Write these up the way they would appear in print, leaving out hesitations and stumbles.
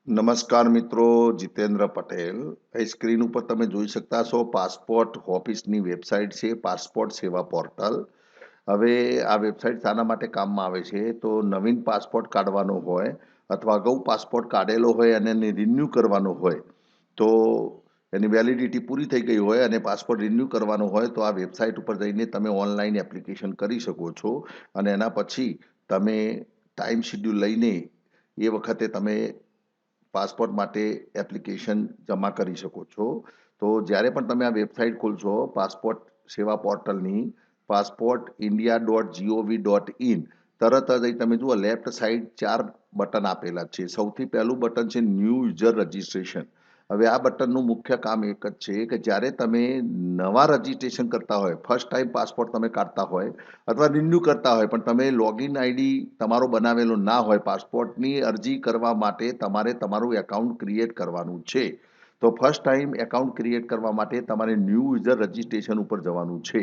નમસ્કાર મિત્રો, જીતેન્દ્ર પટેલ. અહીં સ્ક્રીન ઉપર તમે જોઈ શકતા છો પાસપોર્ટ ઓફિસની વેબસાઇટ છે પાસપોર્ટ સેવા પોર્ટલ. હવે આ વેબસાઇટ શાના માટે કામમાં આવે છે તો નવીન પાસપોર્ટ કાઢવાનો હોય અથવા અગાઉ પાસપોર્ટ કાઢેલો હોય અને એને રિન્યૂ કરવાનો હોય તો એની વેલિડિટી પૂરી થઈ ગઈ હોય અને પાસપોર્ટ રિન્યૂ કરવાનો હોય તો આ વેબસાઇટ ઉપર જઈને તમે ઓનલાઈન એપ્લિકેશન કરી શકો છો અને એના પછી તમે ટાઈમ શિડ્યુલ લઈને એ વખતે તમે પાસપોર્ટ માટે એપ્લિકેશન જમા કરી શકો છો. તો જ્યારે પણ તમે આ વેબસાઇટ ખોલશો પાસપોર્ટ સેવા પોર્ટલની passportindia.gov.in, તરત જ અહીં તમે જુઓ લેફ્ટ સાઈડ 4 બટન આપેલા છે. સૌથી પહેલું બટન છે ન્યૂ યુઝર રજિસ્ટ્રેશન. હવે આ બટનનું મુખ્ય કામ એક જ છે કે જ્યારે તમે નવા રજિસ્ટ્રેશન કરતા હોય, ફર્સ્ટ ટાઈમ પાસપોર્ટ તમે કાઢતા હોય અથવા રિન્યૂ કરતા હોય પણ તમે લોગિન આઈડી તમારો બનાવેલો ના હોય, પાસપોર્ટની અરજી કરવા માટે તમારે તમારું એકાઉન્ટ ક્રિએટ કરવાનું છે. તો ફર્સ્ટ ટાઈમ એકાઉન્ટ ક્રિએટ કરવા માટે તમારે ન્યૂ યુઝર રજિસ્ટ્રેશન ઉપર જવાનું છે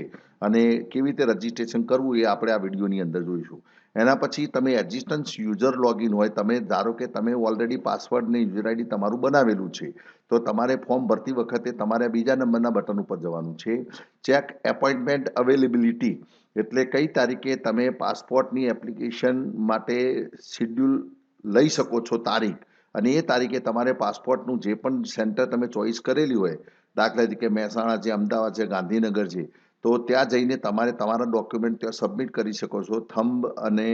અને કેવી રીતે રજિસ્ટ્રેશન કરવું એ આપણે આ વિડીયોની અંદર જોઈશું. એના પછી તમે એક્ઝિસ્ટન્સ યુઝર લોગિન હોય, તમે ધારો કે તમે ઓલરેડી પાસવર્ડ ને યુઝર આઈડી તમારું બનાવેલું છે તો તમારે ફોર્મ ભરતી વખતે તમારે બીજા નંબરના બટન ઉપર જવાનું છે, ચેક એપોઇન્ટમેન્ટ અવેલેબિલિટી. એટલે કઈ તારીખે તમે પાસપોર્ટની એપ્લિકેશન માટે શિડ્યુલ લઈ શકો છો તારીખ, અને એ તારીખે તમારે પાસપોર્ટનું જે પણ સેન્ટર તમે ચોઈસ કરેલી હોય, દાખલા તરીકે મહેસાણા છે, અમદાવાદ છે, ગાંધીનગર છે, તો ત્યાં જઈને તમારે તમારા ડોક્યુમેન્ટ ત્યાં સબમિટ કરી શકો છો. થંબ અને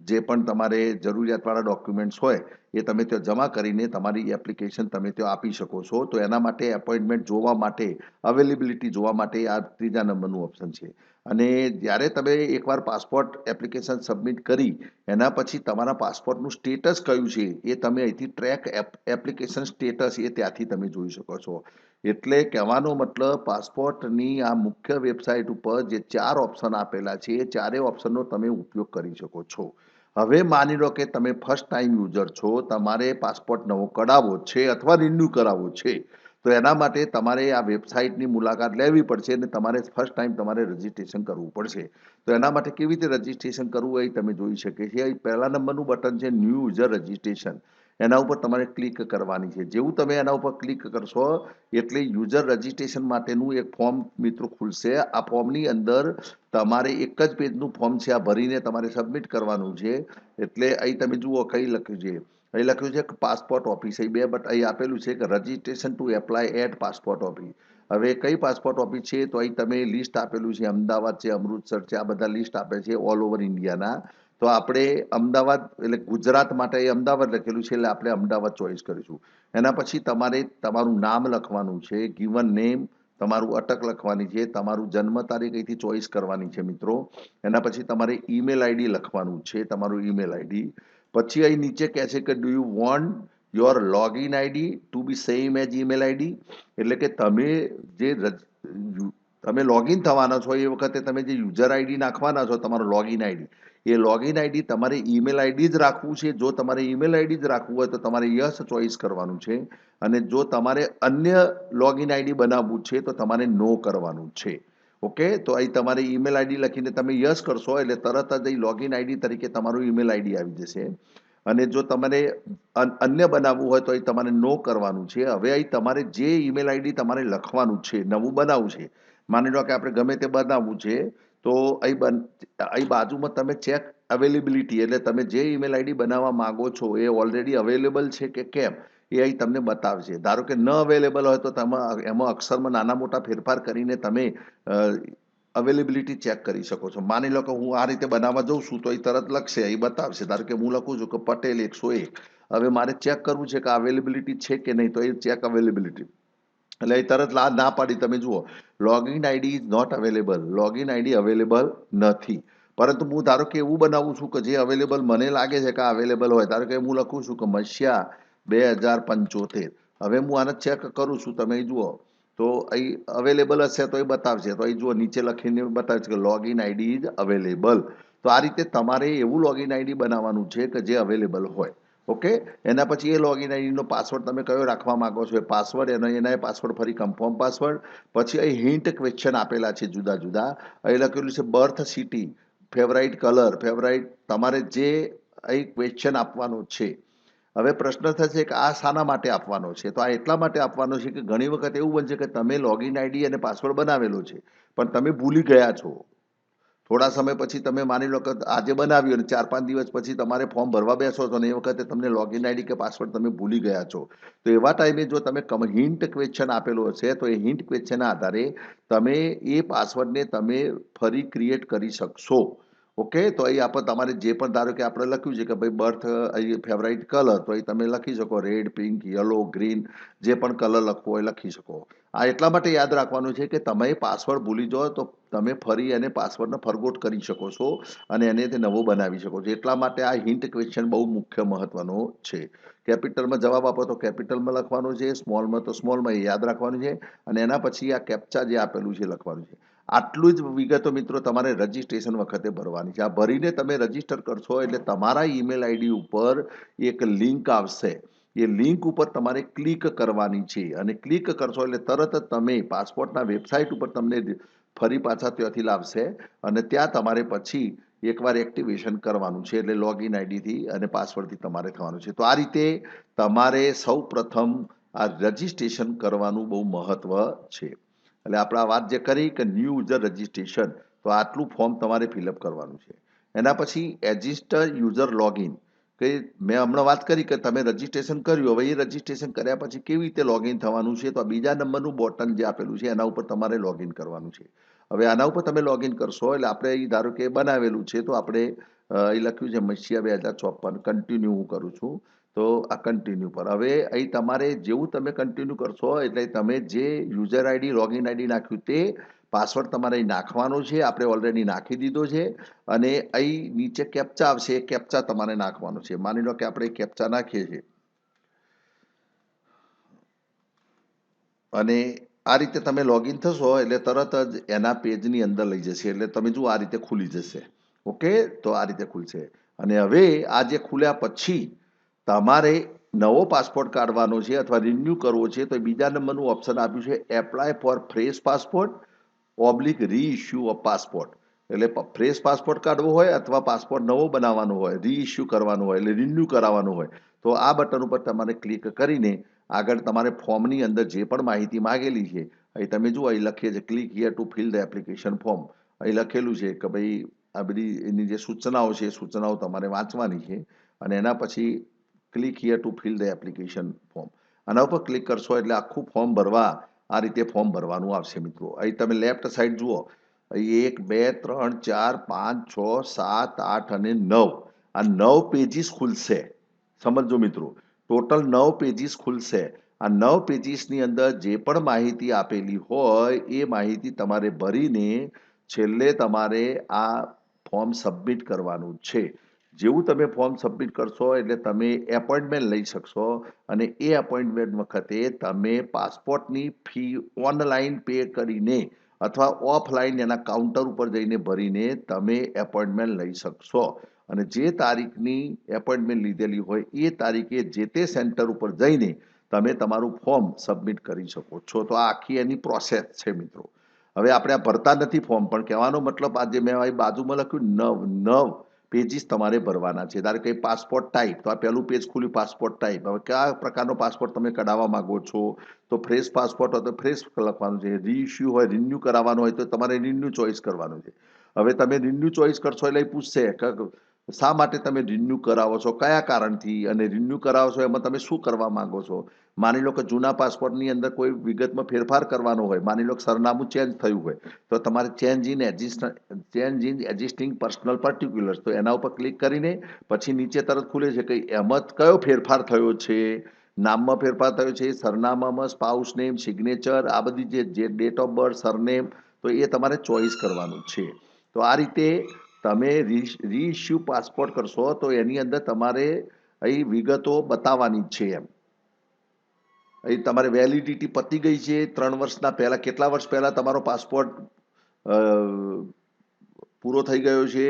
જે પણ તમારે જરૂરિયાતવાળા ડોક્યુમેન્ટ્સ હોય એ તમે ત્યાં જમા કરીને તમારી એપ્લિકેશન તમે ત્યાં આપી શકો છો. તો એના માટે એપોઇન્ટમેન્ટ જોવા માટે, અવેલેબિલિટી જોવા માટે આ ત્રીજા નંબરનું ઓપ્શન છે. અને જ્યારે તમે એકવાર પાસપોર્ટ એપ્લિકેશન સબમિટ કરી એના પછી તમારા પાસપોર્ટનું સ્ટેટસ કયું છે એ તમે અહીંથી ટ્રેક એપ્લિકેશન સ્ટેટસ એ ત્યાંથી તમે જોઈ શકો છો. એટલે કહેવાનો મતલબ પાસપોર્ટની આ મુખ્ય વેબસાઇટ ઉપર જે 4 ઓપ્શન આપેલા છે એ ચારેય ઓપ્શનનો તમે ઉપયોગ કરી શકો છો. હવે માની લો કે તમે ફર્સ્ટ ટાઈમ યુઝર છો, તમારે પાસપોર્ટ નવો કઢાવવો છે અથવા રિન્યૂ કરાવવો છે તો એના માટે તમારે આ વેબસાઇટની મુલાકાત લેવી પડશે અને તમારે ફર્સ્ટ ટાઈમ તમારે રજિસ્ટ્રેશન કરવું પડશે. તો એના માટે કેવી રીતે રજિસ્ટ્રેશન કરવું એ તમે જોઈ શકે છે. અહીં પહેલા નંબરનું બટન છે ન્યૂ યુઝર રજિસ્ટ્રેશન. એના ઉપર તમારે ક્લિક કરવાની છે. જેવું તમે એના ઉપર ક્લિક કરશો એટલે યુઝર રજિસ્ટ્રેશન માટેનું એક ફોર્મ મિત્રો ખુલશે. આ ફોર્મની અંદર તમારે એક જ પેજનું ફોર્મ છે, આ ભરીને તમારે સબમિટ કરવાનું છે. એટલે અહીં તમે જુઓ કઈ લખ્યું છે, અહીં લખ્યું છે કે પાસપોર્ટ ઓફિસ, અહીં બે બટ અહીં આપેલું છે કે registration to apply at passport office. હવે કઈ પાસપોર્ટ ઓફિસ છે તો અહીં તમે લિસ્ટ આપેલું છે, અમદાવાદ છે, અમૃતસર છે, આ બધા લિસ્ટ આપે છે ઓલ ઓવર ઇન્ડિયાના. તો આપણે અમદાવાદ એટલે ગુજરાત માટે અમદાવાદ લખેલું છે એટલે આપણે અમદાવાદ ચોઈસ કરીશું. એના પછી તમારે તમારું નામ લખવાનું છે, ગિવન નેમ, તમારું અટક લખવાની છે, તમારું જન્મ તારીખ અહીંથી ચોઈસ કરવાની છે મિત્રો. એના પછી તમારે ઈમેલ આઈડી લખવાનું છે, તમારું ઈમેલ આઈડી. પછી અહીં નીચે કહે છે કે do you want your login ID to be same as email ID. એટલે કે તમે જે તમે લોગિન થવાના છો એ વખતે તમે જે યુઝર આઈડી નાખવાના છો, તમારો લોગિન આઈડી, એ લોગિન આઈડી તમારે ઈમેલ આઈડી જ રાખવું છે. જો તમારે ઈમેલ આઈડી જ રાખવું હોય તો તમારે યસ ચોઈસ કરવાનું છે અને જો તમારે અન્ય લોગિન આઈડી બનાવવું છે તો તમારે નો કરવાનું છે. ઓકે, તો અહીં તમારે ઈમેલ આઈડી લખીને તમે યસ કરશો એટલે તરત જ અહીં લોગિન આઈડી તરીકે તમારું ઈમેલ આઈડી આવી જશે. અને જો તમારે અન્ય બનાવવું હોય તો અહીં તમારે નો કરવાનું છે. હવે અહીં તમારે જે ઈમેલ આઈડી તમારે લખવાનું છે, નવું બનાવવું છે, માની લો કે આપણે ગમે તે બનાવવું છે તો અહીં બાજુમાં તમે ચેક અવેલેબિલિટી એટલે તમે જે ઈમેલ આઈડી બનાવવા માંગો છો એ ઓલરેડી અવેલેબલ છે કે કેમ એ અહીં તમને બતાવશે. ધારો કે ન અવેલેબલ હોય તો તમે એમાં અક્ષરમાં નાના મોટા ફેરફાર કરીને તમે અવેલેબિલિટી ચેક કરી શકો છો. માની લો કે હું આ રીતે બનાવવા જઉં છું તો એ તરત લખશે, એ બતાવશે. ધારો કે હું લખું છું કે પટેલ 101. હવે મારે ચેક કરવું છે કે અવેલેબિલિટી છે કે નહીં, તો એ ચેક અવેલેબિલિટી એટલે એ તરત ના પાડી. તમે જુઓ login ID is not available, login ID available નથી. પરંતુ હું ધારો કે એવું બનાવું છું કે જે અવેલેબલ મને લાગે છે કે આ અવેલેબલ હોય. ધારો કે હું લખું છું કે મસ્યા 2075. હવે હું આને ચેક કરું છું, તમે જુઓ તો અહીં અવેલેબલ હશે તો એ બતાવશે. તો અહીં જુઓ નીચે લખીને બતાવે છે કે લોગિન આઈડી ઇઝ અવેલેબલ. તો આ રીતે તમારે એવું લોગિન આઈડી બનાવવાનું છે કે જે અવેલેબલ હોય. ઓકે, એના પછી એ લોગિન આઈડીનો પાસવર્ડ તમે કયો રાખવા માંગો છો એ પાસવર્ડ, એના પાસવર્ડ ફરી કન્ફર્મ પાસવર્ડ. પછી અહીં હિન્ટ ક્વેશ્ચન આપેલા છે જુદા જુદા. અહીં લખેલું છે birth city, favourite colour, favourite તમારે જે અહીં ક્વેશ્ચન આપવાનું છે. હવે પ્રશ્ન થશે કે આ શાના માટે આપવાનો છે? તો આ એટલા માટે આપવાનો છે કે ઘણી વખત એવું બનશે કે તમે લોગિન આઈડી અને પાસવર્ડ બનાવેલો છે, પણ તમે ભૂલી ગયા છો. થોડા સમય પછી તમે માની લો કે આજે બનાવ્યું અને 4-5 દિવસ પછી તમારે ફોર્મ ભરવા બેસો છો ને એ વખતે તમને લોગિન આઈડી કે પાસવર્ડ તમે ભૂલી ગયા છો. તો એવા ટાઈમે જો તમે હિન્ટ ક્વેશ્ચન આપેલો હશે તો એ હિન્ટ ક્વેશ્ચનના આધારે તમે એ પાસવર્ડને તમે ફરી ક્રિએટ કરી શકશો. ઓકે, તો અહીં આપણે તમારે જે પણ ધારો કે આપણે લખ્યું છે કે ભાઈ બર્થ અહીં ફેવરાઇટ કલર, તો અહીં તમે લખી શકો રેડ, પિંક, યલો, ગ્રીન, જે પણ કલર લખવો હોય લખી શકો. આ એટલા માટે યાદ રાખવાનું છે કે તમે પાસવર્ડ ભૂલી જાઓ તો તમે ફરી એને પાસવર્ડને ફરગોટ કરી શકો છો અને એને તે નવો બનાવી શકો છો. એટલા માટે આ હિન્ટ ક્વેશ્ચન બહુ મુખ્ય મહત્વનો છે. કેપિટલમાં જવાબ આપો તો કેપિટલમાં લખવાનું છે, સ્મોલમાં તો સ્મોલમાં, એ યાદ રાખવાનું છે અને એના પછી આ કેપ્ચા જે આપેલું છે લખવાનું છે. આટલું જ વિગતો મિત્રો તમારે રજીસ્ટ્રેશન વખતે ભરવાની છે. આ ભરીને તમે રજીસ્ટર કરશો એટલે તમારા ઈમેલ આઈડી ઉપર એક લિંક આવશે. એ લિંક ઉપર તમારે ક્લિક કરવાની છે અને ક્લિક કરશો એટલે તરત જ તમે પાસપોર્ટના વેબસાઇટ ઉપર તમને ફરી પાછા ત્યાંથી લાવશે અને ત્યાં તમારે પછી એકવાર એક્ટિવેશન કરવાનું છે, એટલે લોગિન આઈડીથી અને પાસવર્ડથી તમારે થવાનું છે. તો આ રીતે તમારે સૌ પ્રથમ આ રજીસ્ટ્રેશન કરવાનું બહુ મહત્વ છે. એટલે આપણે આ વાત જે કરી કે ન્યૂ યુઝર રજિસ્ટ્રેશન, તો આટલું ફોર્મ તમારે ફિલઅપ કરવાનું છે. એના પછી એજિસ્ટર યુઝર લોગિન, કે મેં હમણાં વાત કરી કે તમે રજિસ્ટ્રેશન કર્યું, હવે એ રજિસ્ટ્રેશન કર્યા પછી કેવી રીતે લોગિન થવાનું છે, તો આ બીજા નંબરનું બટન જે આપેલું છે એના ઉપર તમારે લોગિન કરવાનું છે. હવે આના ઉપર તમે લોગિન કરશો એટલે આપણે અહીં ધારો કે બનાવેલું છે, તો આપણે અહીં લખ્યું છે મસીહા 2054, કન્ટિન્યુ હું કરું છું. તો આ કન્ટિન્યુ પર હવે અહીં તમારે જેવું તમે કન્ટિન્યુ કરશો એટલે તમે જે યુઝર આઈડી લોગિન આઈડી નાખ્યું તે પાસવર્ડ તમારે અહીં નાખવાનો છે. આપણે ઓલરેડી નાખી દીધો છે અને અહીં નીચે કેપ્ચા આવશે, એ કેપ્ચા તમારે નાખવાનો છે. માની લો કે આપણે કેપ્ચા નાખીએ છીએ અને આ રીતે તમે લોગિન થશો એટલે તરત જ એના પેજની અંદર લઈ જશે. એટલે તમે જુઓ આ રીતે ખુલી જશે. ઓકે, તો આ રીતે ખુલશે અને હવે આ જે ખુલ્યા પછી તમારે નવો પાસપોર્ટ કાઢવાનો છે અથવા રિન્યૂ કરવો છે, તો બીજા નંબરનું ઓપ્શન આપ્યું છે apply for fresh passport oblique reissue of passport. એટલે ફ્રેશ પાસપોર્ટ કાઢવો હોય અથવા પાસપોર્ટ નવો બનાવવાનો હોય, રીઇશ્યુ કરવાનો હોય એટલે રિન્યૂ કરાવવાનું હોય, તો આ બટન ઉપર તમારે ક્લિક કરીને આગળ તમારે ફોર્મની અંદર જે પણ માહિતી માંગેલી છે અહીં તમે જુઓ, અહીં લખીએ છીએ click here to fill the application form. અહીં લખેલું છે કે ભાઈ આ બધી એની જે સૂચનાઓ છે એ સૂચનાઓ તમારે વાંચવાની છે અને એના પછી click here to fill the application form. આના ઉપર ક્લિક કરશો એટલે આખું ફોર્મ ભરવા આ રીતે ફોર્મ ભરવાનું આવશે મિત્રો. અહીં તમે લેફ્ટ સાઈડ જુઓ, અહીં 1, 2, 3, 4, 5, 6, 7, 8 અને 9, આ 9 પેજીસ ખુલશે. સમજો મિત્રો, ટોટલ 9 પેજીસ ખુલશે. આ 9 પેજીસની અંદર જે પણ માહિતી આપેલી હોય એ માહિતી તમારે ભરીને છેલ્લે તમારે આ ફોર્મ સબમિટ કરવાનું છે. જેવું તમે ફોર્મ સબમિટ કરશો એટલે તમે એપોઇન્ટમેન્ટ લઈ શકશો અને એ એપોઇન્ટમેન્ટ વખતે તમે પાસપોર્ટની ફી ઓનલાઈન પે કરીને અથવા ઓફલાઈન એના કાઉન્ટર ઉપર જઈને ભરીને તમે એપોઇન્ટમેન્ટ લઈ શકશો અને જે તારીખની એપોઇન્ટમેન્ટ લીધેલી હોય એ તારીખે જે તે સેન્ટર ઉપર જઈને તમે તમારું ફોર્મ સબમિટ કરી શકો છો. તો આ આખી એની પ્રોસેસ છે મિત્રો. હવે આપણે આ ભરતા નથી ફોર્મ, પણ કહેવાનો મતલબ આજે મેં અહીં બાજુમાં લખ્યું 9 પેજીસ તમારે ભરવાના છે. ધારો કે પાસપોર્ટ ટાઈપ, તો આ પહેલું પેજ ખુલ્યું પાસપોર્ટ ટાઈપ. હવે કયા પ્રકારનો પાસપોર્ટ તમે કઢાવવા માંગો છો, તો ફ્રેશ પાસપોર્ટ હોય તો ફ્રેશ લખવાનું છે, રીઇશ્યુ હોય રિન્યૂ કરાવવાનું હોય તો તમારે રિન્યૂ ચોઈસ કરવાનું છે. હવે તમે રિન્યૂ ચોઈસ કરશો એટલે પૂછશે કે શા માટે તમે રિન્યૂ કરાવો છો, કયા કારણથી અને રિન્યૂ કરાવો છો એમાં તમે શું કરવા માંગો છો. માની લો કે જૂના પાસપોર્ટની અંદર કોઈ વિગતમાં ફેરફાર કરવાનો હોય, માની લો કે સરનામું ચેન્જ થયું હોય, તો તમારે ચેન્જ ઇન એક્ઝિસ્ટિંગ પર્સનલ પર્ટિક્યુલર્સ, તો એના ઉપર ક્લિક કરીને પછી નીચે તરત ખુલે છે કે એમાં કયો ફેરફાર થયો છે. નામમાં ફેરફાર થયો છે, સરનામામાં, સ્પાઉસ નેમ, સિગ્નેચર, આ બધી જે ડેટ ઓફ બર્થ, સરનેમ, તો એ તમારે ચોઈસ કરવાનું છે. તો આ રીતે તમે રીઇશ્યુ પાસપોર્ટ કરશો તો એની અંદર તમારે અહીં વિગતો બતાવવાની છે. એમ અહીં તમારે વેલિડિટી પતી ગઈ છે 3 વર્ષના પહેલા, કેટલા વર્ષ પહેલા તમારો પાસપોર્ટ પૂરો થઈ ગયો છે,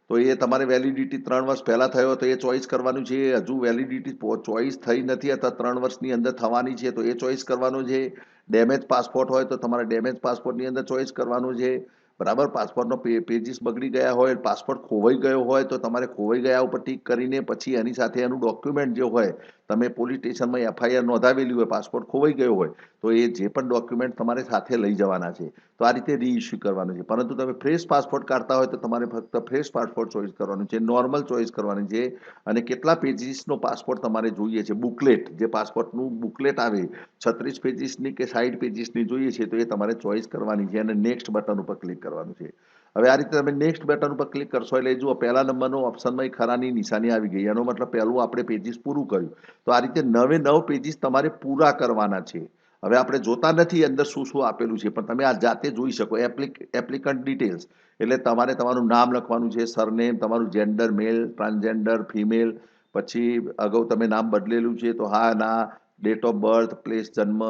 તો એ તમારે વેલિડિટી 3 વર્ષ પહેલા થયો તો એ ચોઈસ કરવાનું છે. હજુ વેલિડિટી ચોઈસ થઈ નથી અથવા 3 વર્ષની અંદર થવાની છે તો એ ચોઈસ કરવાનું છે. ડેમેજ પાસપોર્ટ હોય તો તમારે ડેમેજ પાસપોર્ટની અંદર ચોઈસ કરવાનું છે. બરાબર. પાસપોર્ટનો પેજીસ બગડી ગયા હોય, પાસપોર્ટ ખોવાઈ ગયો હોય તો તમારે ખોવાઈ ગયા ઉપર ટીક કરીને પછી એની સાથે એનું ડોક્યુમેન્ટ જે હોય, તમે પોલીસ સ્ટેશનમાં એફઆઈઆર નોંધાવેલી હોય, પાસપોર્ટ ખોવાઈ ગયો હોય તો એ જે પણ ડોક્યુમેન્ટ તમારે સાથે લઈ જવાના છે. તો આ રીતે રીઇસ્યુ કરવાનું છે. પરંતુ તમે ફ્રેશ પાસપોર્ટ કાઢતા હોય તો તમારે ફક્ત ફ્રેશ પાસપોર્ટ ચોઈસ કરવાનું છે, નોર્મલ ચોઈસ કરવાની છે. અને કેટલા પેજીસનો પાસપોર્ટ તમારે જોઈએ છે, બુકલેટ, જે પાસપોર્ટનું બુકલેટ આવે 36 પેજીસની કે 60 પેજીસની જોઈએ છે તો એ તમારે ચોઈસ કરવાની છે અને નેક્સ્ટ બટન ઉપર ક્લિક કરવાનું છે. હવે આ રીતે તમે નેક્સ્ટ બટન ઉપર ક્લિક કરશો એટલે જુઓ પહેલા નંબરનો ઓપ્શનમાં ખરાની નિશાની આવી ગઈ. એનો મતલબ પહેલું આપણે પેજીસ પૂરું કર્યું. તો આ રીતે 9 પેજીસ તમારે પૂરા કરવાના છે. હવે આપણે જોતા નથી અંદર શું શું આપેલું છે, પણ તમે આ જાતે જોઈ શકો. એપ્લિકન્ટ ડિટેલ્સ એટલે તમારે તમારું નામ લખવાનું છે, સરનેમ, તમારું જેન્ડર, મેલ, ટ્રાન્સજેન્ડર, ફિમેલ, પછી અગાઉ તમે નામ બદલેલું છે તો હા ના, ડેટ ઓફ બર્થ, પ્લેસ જન્મ,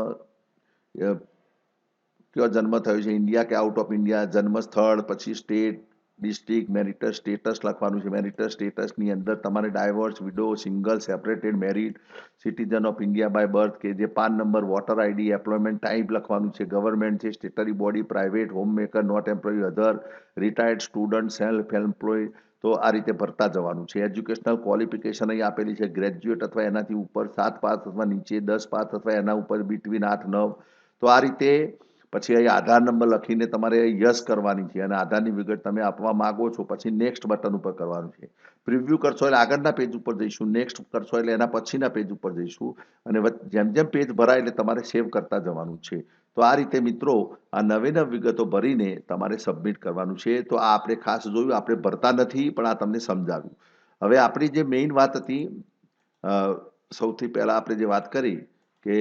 કયો જન્મ થયો છે, ઇન્ડિયા કે આઉટ ઓફ ઇન્ડિયા, જન્મ સ્થળ, પછી સ્ટેટ, ડિસ્ટ્રિક્ટ, મેરિટલ સ્ટેટસ લખવાનું છે. મેરિટલ સ્ટેટસની અંદર તમારે divorce, widow, single, separated, married, citizen of India by birth, કે જે PAN number, voter ID, employment type લખવાનું છે, ગવર્મેન્ટ છે, statutory body, private, home maker, not employ, other, retired, student, self employ. તો આ રીતે ભરતા જવાનું છે. એજ્યુકેશનલ ક્વોલિફિકેશન અહીં આપેલી છે, ગ્રેજ્યુએટ અથવા એનાથી ઉપર, 7 પાસ અથવા નીચે, 10 પાસ અથવા એના ઉપર, બિટવીન 8 9. તો આ રીતે પછી અહીં આધાર નંબર લખીને તમારે યસ કરવાની છે અને આધારની વિગત તમે આપવા માંગો છો. પછી નેક્સ્ટ બટન ઉપર કરવાનું છે. પ્રિવ્યૂ કરશો એટલે આગળના પેજ ઉપર જઈશું, નેક્સ્ટ કરશો એટલે એના પછીના પેજ ઉપર જઈશું અને જેમ જેમ પેજ ભરાય એટલે તમારે સેવ કરતા જવાનું છે. તો આ રીતે મિત્રો આ નવી વિગતો ભરીને તમારે સબમિટ કરવાનું છે. તો આ આપણે ખાસ જોયું, આપણે ભરતા નથી પણ આ તમને સમજાવ્યું. હવે આપણી જે મેઇન વાત હતી, સૌથી પહેલા આપણે જે વાત કરી કે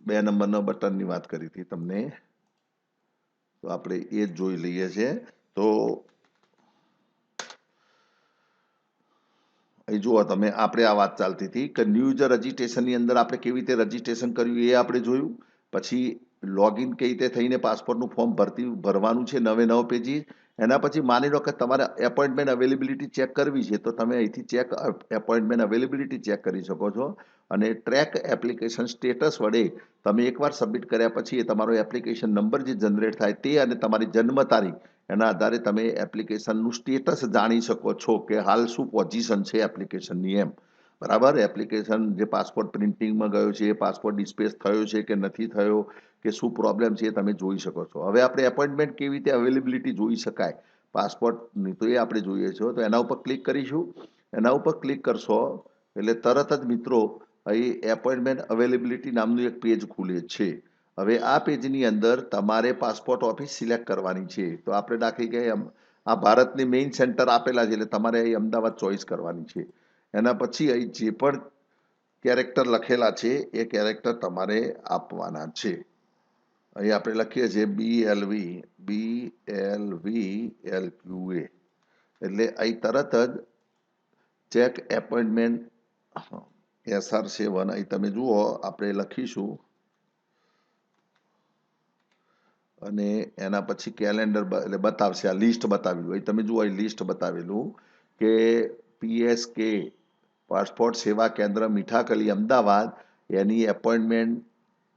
2 નંબરના બટનની વાત કરી હતી તમને, તો આપણે એ જ જોઈ લઈએ છીએ. તો અહીં જુઓ તમે, આપણે આ વાત ચાલતી હતી કે ન્યૂ યુઝર રજિસ્ટ્રેશનની અંદર આપણે કેવી રીતે રજિસ્ટ્રેશન કર્યું એ આપણે જોયું. પછી લોગિન કેવી રીતે થઈને પાસપોર્ટનું ફોર્મ ભરવાનું છે, 9 પેજીસ. એના પછી માની લો કે તમારે એપોઇન્ટમેન્ટ અવેલેબિલિટી ચેક કરવી છે તો તમે અહીંથી એપોઇન્ટમેન્ટ અવેલેબિલિટી ચેક કરી શકો છો. અને ટ્રેક એપ્લિકેશન સ્ટેટસ વડે તમે એકવાર સબમિટ કર્યા પછી એ તમારો એપ્લિકેશન નંબર જે જનરેટ થાય તે અને તમારી જન્મ તારીખ, એના આધારે તમે એપ્લિકેશનનું સ્ટેટસ જાણી શકો છો કે હાલ શું પોઝિશન છે એપ્લિકેશનની એમ. બરાબર. એપ્લિકેશન જે પાસપોર્ટ પ્રિન્ટિંગમાં ગયો છે એ પાસપોર્ટ ડિસ્પેચ થયો છે કે નથી થયો, કે શું પ્રોબ્લેમ છે એ તમે જોઈ શકો છો. હવે આપણે એપોઇન્ટમેન્ટ કેવી રીતે અવેલેબિલિટી જોઈ શકાય પાસપોર્ટની, તો એ આપણે જોઈએ છે. તો એના ઉપર ક્લિક કરીશું. એના ઉપર ક્લિક કરશો એટલે તરત જ મિત્રો અહીં એપોઇન્ટમેન્ટ અવેલેબિલિટી નામનું એક પેજ ખુલે છે. હવે આ પેજની અંદર તમારે પાસપોર્ટ ઓફિસ સિલેક્ટ કરવાની છે. તો આપણે દાખલી કે આ ભારતની મેઇન સેન્ટર આપેલા છે એટલે તમારે અહીં અમદાવાદ ચોઈસ કરવાની છે. એના પછી અહીં જે પણ કેરેક્ટર લખેલા છે એ કેરેક્ટર તમારે આપવાના છે. અહીં આપણે લખીએ છીએ BLVLQA, એટલે અહીં તરત જ ચેક એપોઇન્ટમેન્ટ SR7 અહીં તમે જુઓ આપણે લખીશું અને એના પછી કેલેન્ડર એટલે બતાવશે, આ લિસ્ટ બતાવ્યું. અહીં તમે જુઓ અહીં લિસ્ટ બતાવેલું કે PSK પાસપોર્ટ સેવા કેન્દ્ર મીઠાકલી અમદાવાદ, એની એપોઇન્ટમેન્ટ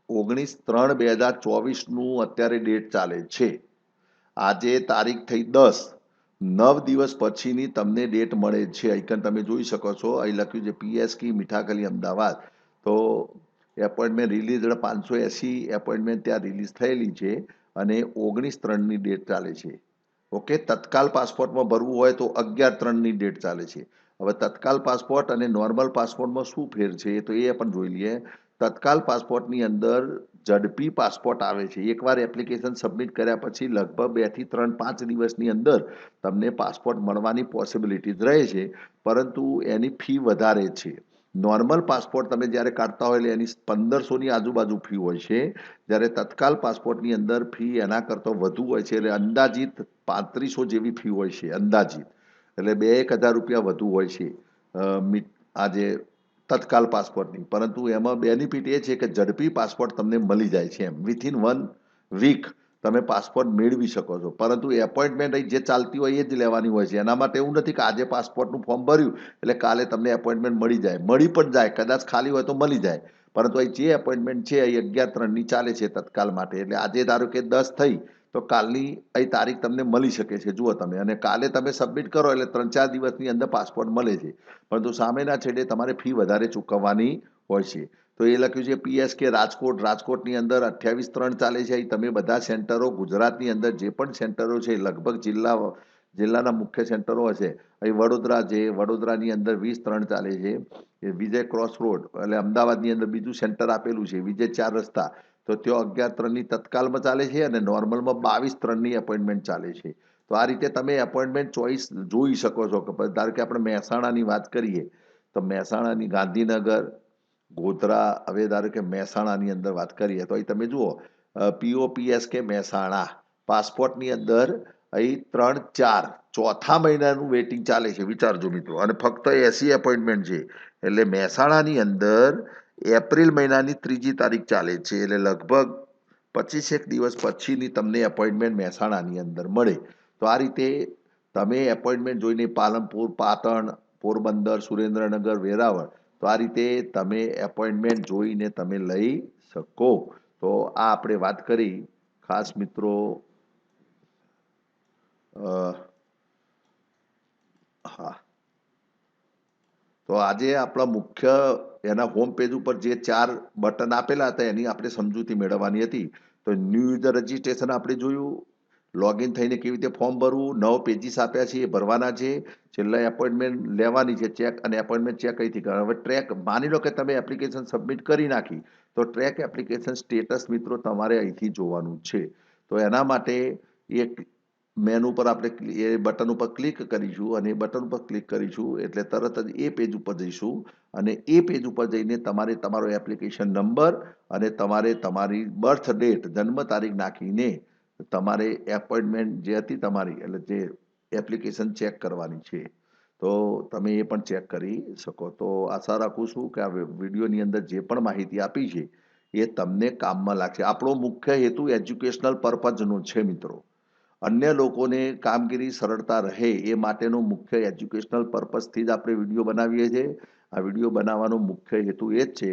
19/3/2024નું અત્યારે ડેટ ચાલે છે. આજે તારીખ થઈ 10, 9 દિવસ પછીની તમને ડેટ મળે છે. અહીં તમે જોઈ શકો છો, અહીં લખ્યું છે PSK મીઠાકલી અમદાવાદ. તો એપોઇન્ટમેન્ટ રિલીઝ 580 એપોઇન્ટમેન્ટ ત્યાં રિલીઝ થયેલી છે અને 19/3ની ડેટ ચાલે છે. ઓકે. તત્કાલ પાસપોર્ટમાં ભરવું હોય તો 11/3ની ડેટ ચાલે છે. હવે તત્કાલ પાસપોર્ટ અને નોર્મલ પાસપોર્ટમાં શું ફેર છે તો એ પણ જોઈ લઈએ. તત્કાલ પાસપોર્ટની અંદર ઝડપી પાસપોર્ટ આવે છે. એકવાર એપ્લિકેશન સબમિટ કર્યા પછી લગભગ 2 થી 3 5 દિવસની અંદર તમને પાસપોર્ટ મળવાની પોસિબિલિટીઝ રહે છે, પરંતુ એની ફી વધારે છે. નોર્મલ પાસપોર્ટ તમે જ્યારે કાઢતા હોય એટલે એની 1500ની આજુબાજુ ફી હોય છે, જ્યારે તત્કાલ પાસપોર્ટની અંદર ફી એના કરતાં વધુ હોય છે. એટલે અંદાજિત 3500 જેવી ફી હોય છે, અંદાજિત. એટલે 2-1000 રૂપિયા વધુ હોય છે આ જે તત્કાલ પાસપોર્ટની. પરંતુ એમાં બેનિફિટ એ છે કે ઝડપી પાસપોર્ટ તમને મળી જાય છે એમ. વિથિન 1 વીક તમે પાસપોર્ટ મેળવી શકો છો. પરંતુ એપોઇન્ટમેન્ટ જે ચાલતી હોય એ જ લેવાની હોય છે. એના માટે એવું નથી કે આજે પાસપોર્ટનું ફોર્મ ભર્યું એટલે કાલે તમને એપોઇન્ટમેન્ટ મળી જાય. મળી પણ જાય, કદાચ ખાલી હોય તો મળી જાય. પરંતુ અહીં જે એપોઇન્ટમેન્ટ છે એ 11/3ની ચાલે છે તત્કાલ માટે. એટલે આજે ધારો કે 10 થઈ તો કાલની અહીં તારીખ તમને મળી શકે છે જુઓ તમે, અને કાલે તમે સબમિટ કરો એટલે 3-4 દિવસની અંદર પાસપોર્ટ મળે છે, પરંતુ સામેના છેડે તમારે ફી વધારે ચૂકવવાની હોય છે. તો એ લખ્યું છે PSK રાજકોટ. રાજકોટની અંદર 28/3 ચાલે છે. અહીં તમે બધા સેન્ટરો ગુજરાતની અંદર જે પણ સેન્ટરો છે લગભગ જિલ્લાના મુખ્ય સેન્ટરો હશે. અહીં વડોદરા છે, વડોદરાની અંદર 20/3 ચાલે છે. એ વિજય ક્રોસ રોડ એટલે અમદાવાદની અંદર બીજું સેન્ટર આપેલું છે વિજય 4 રસ્તા, તો ત્યાં 11/3ની તત્કાલમાં ચાલે છે અને નોર્મલમાં 22/3ની એપોઇન્ટમેન્ટ ચાલે છે. તો આ રીતે તમે એપોઇન્ટમેન્ટ ચોઈસ જોઈ શકો છો. કે ધારો કે આપણે મહેસાણાની વાત કરીએ તો મહેસાણાની ગાંધીનગર, ગોધરા, હવે ધારો કે મહેસાણાની અંદર વાત કરીએ તો અહીં તમે જુઓ POPSK મહેસાણા પાસપોર્ટની અંદર અહીં 3-4 ચોથા મહિનાનું વેઇટિંગ ચાલે છે, વિચારજો મિત્રો, અને ફક્ત 80 એપોઇન્ટમેન્ટ છે. એટલે મહેસાણાની અંદર એપ્રિલ મહિનાની 3જી તારીખ ચાલે છે, એટલે લગભગ 25 દિવસ પછીની તમને એપોઇન્ટમેન્ટ મહેસાણાની અંદર મળે. તો આ રીતે તમે એપોઇન્ટમેન્ટ જોઈને પાલનપુર, પાટણ, પોરબંદર, સુરેન્દ્રનગર, વેરાવળ, તો આ રીતે તમે એપોઇન્ટમેન્ટ જોઈને તમે લઈ શકો. તો આ આપણે વાત કરી ખાસ મિત્રો. હા, તો આજે આપણા મુખ્ય એના હોમ પેજ ઉપર જે 4 બટન આપેલા હતા એની આપણે સમજૂતી મેળવવાની હતી. તો ન્યૂ યુઝર રજીસ્ટ્રેશન આપણે જોયું, લોગિન થઈને કેવી રીતે ફોર્મ ભરવું, 9 પેજીસ આપ્યા છે એ ભરવાના છે, છેલ્લા એપોઇન્ટમેન્ટ લેવાની છે ચેક, અને એપોઇન્ટમેન્ટ ચેક અહીંથી કરો. હવે ટ્રેક માની લો કે તમે એપ્લિકેશન સબમિટ કરી નાખી, તો ટ્રેક એપ્લિકેશન સ્ટેટસ મિત્રો તમારે અહીંથી જોવાનું છે. તો એના માટે એક મેનુ પર આપણે એ બટન ઉપર ક્લિક કરીશું, અને એ બટન ઉપર ક્લિક કરીશું એટલે તરત જ એ પેજ ઉપર જઈશું, અને એ પેજ ઉપર જઈને તમારે તમારો એપ્લિકેશન નંબર અને તમારે તમારી બર્થ ડેટ, જન્મ તારીખ નાખીને તમારે એપોઇન્ટમેન્ટ જે હતી તમારી એટલે જે એપ્લિકેશન ચેક કરવાની છે. તો તમે એ પણ ચેક કરી શકો. તો આશા રાખું છું કે આ વિડીયોની અંદર જે પણ માહિતી આપી છે એ તમને કામમાં લાગશે. આપણો મુખ્ય હેતુ એજ્યુકેશનલ પર્પઝનો છે મિત્રો. અન્ય લોકોને કામગીરી સરળતા રહે એ માટેનો મુખ્ય એજ્યુકેશનલ પર્પઝથી જ આપણે વિડીયો બનાવીએ છીએ. આ વિડીયો બનાવવાનો મુખ્ય હેતુ એ જ છે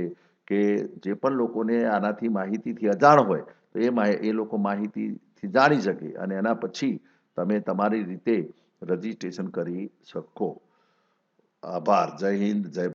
કે જે પણ લોકોને આનાથી માહિતીથી અજાણ હોય તો એ લોકો માહિતીથી જાણી શકે, અને એના પછી તમે તમારી રીતે રજીસ્ટ્રેશન કરી શકો. આભાર. જય હિન્દ, જય